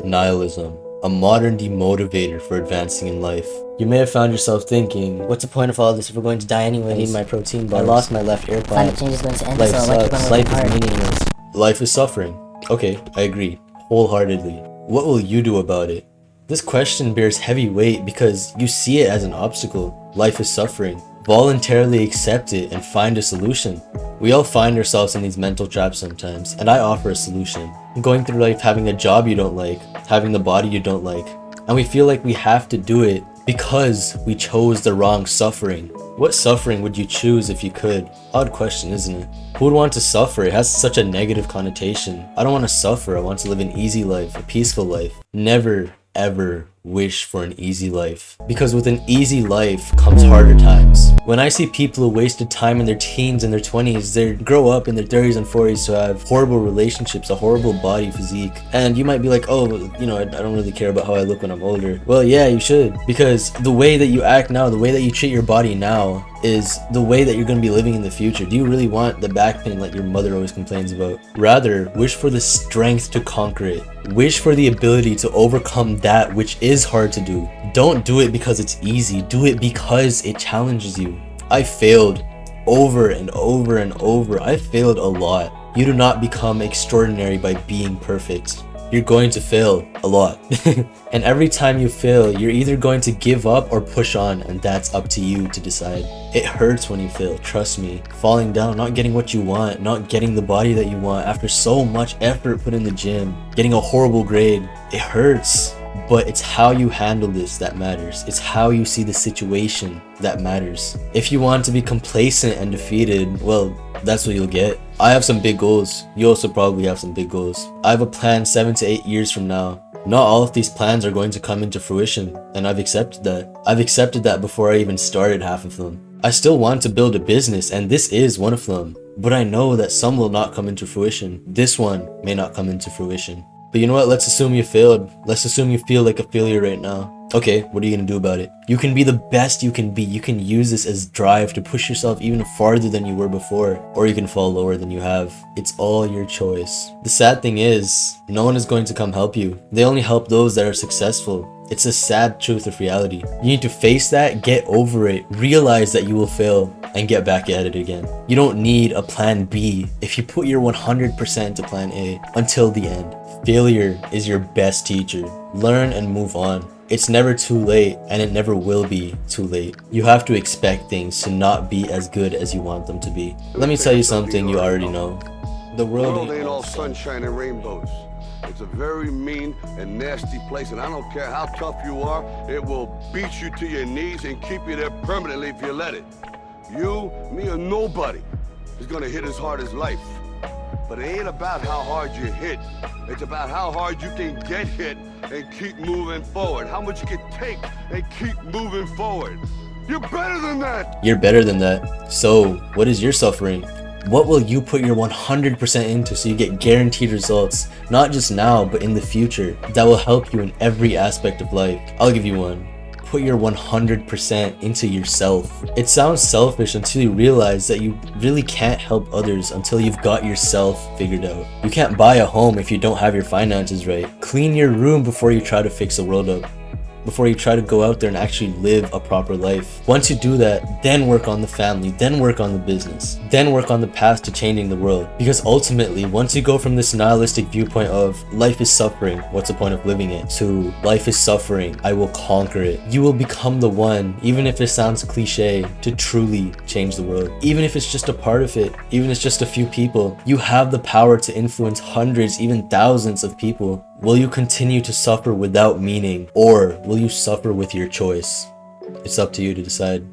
Nihilism, a modern demotivator for advancing in life. You may have found yourself thinking, what's the point of all this if we're going to die anyways? I need my protein bars. I lost my left ear Climate pod. change is going to end Life us all. Why keep on sucks. working Life is hard? meaningless. Life is suffering. Okay, I agree, wholeheartedly. What will you do about it? This question bears heavy weight because you see it as an obstacle. Life is suffering. Voluntarily accept it and find a solution. We all find ourselves in these mental traps sometimes, and I offer a solution. Going through life having a job you don't like, having the body you don't like, and we feel like we have to do it because we chose the wrong suffering. What suffering would you choose if you could? Odd question, isn't it? Who would want to suffer? It has such a negative connotation. I don't want to suffer. I want to live an easy life, a peaceful life. Never, ever wish for an easy life, because with an easy life comes harder times. When I see people who wasted time in their teens and their 20s, they grow up in their 30s and 40s to have horrible relationships, a horrible body physique, and you might be like, oh, you know, I don't really care about how I look when I'm older. Well, yeah, you should, because the way that you act now, the way that you treat your body now is the way that you're going to be living in the future. Do you really want the back pain like your mother always complains about? Rather, wish for the strength to conquer it. Wish for the ability to overcome that which is hard to do. Don't do it because it's easy. Do it because it challenges you. I failed over and over and over. I failed a lot. You do not become extraordinary by being perfect. You're going to fail a lot. And every time you fail, you're either going to give up or push on, and that's up to you to decide. It hurts when you fail, trust me. Falling down, not getting what you want, not getting the body that you want after so much effort put in the gym, getting a horrible grade, it hurts. But it's how you handle this that matters. It's how you see the situation that matters. If you want to be complacent and defeated, well, that's what you'll get. I have some big goals. You also probably have some big goals. I have a plan 7 to 8 years from now. Not all of these plans are going to come into fruition, and I've accepted that. I've accepted that before I even started half of them. I still want to build a business, and this is one of them. But I know that some will not come into fruition. This one may not come into fruition. But you know what? Let's assume you failed. Let's assume you feel like a failure right now. Okay, what are you gonna do about it? You can be the best you can be. You can use this as drive to push yourself even farther than you were before, or you can fall lower than you have. It's all your choice. The sad thing is, no one is going to come help you. They only help those that are successful. It's a sad truth of reality. You need to face that, get over it, realize that you will fail, and get back at it again. You don't need a plan B if you put your 100% to plan A until the end. Failure is your best teacher. Learn and move on. It's never too late, and it never will be too late. You have to expect things to not be as good as you want them to be. Let me tell you something you already know. The world ain't all sunshine and rainbows. It's a very mean and nasty place, and I don't care how tough you are, it will beat you to your knees and keep you there permanently if you let it. You, me, or nobody is gonna hit as hard as life. But it ain't about how hard you hit. It's about how hard you can get hit and keep moving forward. How much you can take and keep moving forward. You're better than that. You're better than that. So, what is your suffering? What will you put your 100% into so you get guaranteed results, not just now, but in the future, that will help you in every aspect of life? I'll give you one. Put your 100% into yourself. It sounds selfish until you realize that you really can't help others until you've got yourself figured out. You can't buy a home if you don't have your finances right. Clean your room before you try to fix the world up. Before you try to go out there and actually live a proper life. Once you do that, then work on the family, then work on the business, then work on the path to changing the world. Because ultimately, once you go from this nihilistic viewpoint of life is suffering, what's the point of living it, to life is suffering, I will conquer it, you will become the one, even if it sounds cliche, to truly change the world. Even if it's just a part of it, even if it's just a few people, you have the power to influence hundreds, even thousands of people. Will you continue to suffer without meaning, or will you suffer with your choice? It's up to you to decide.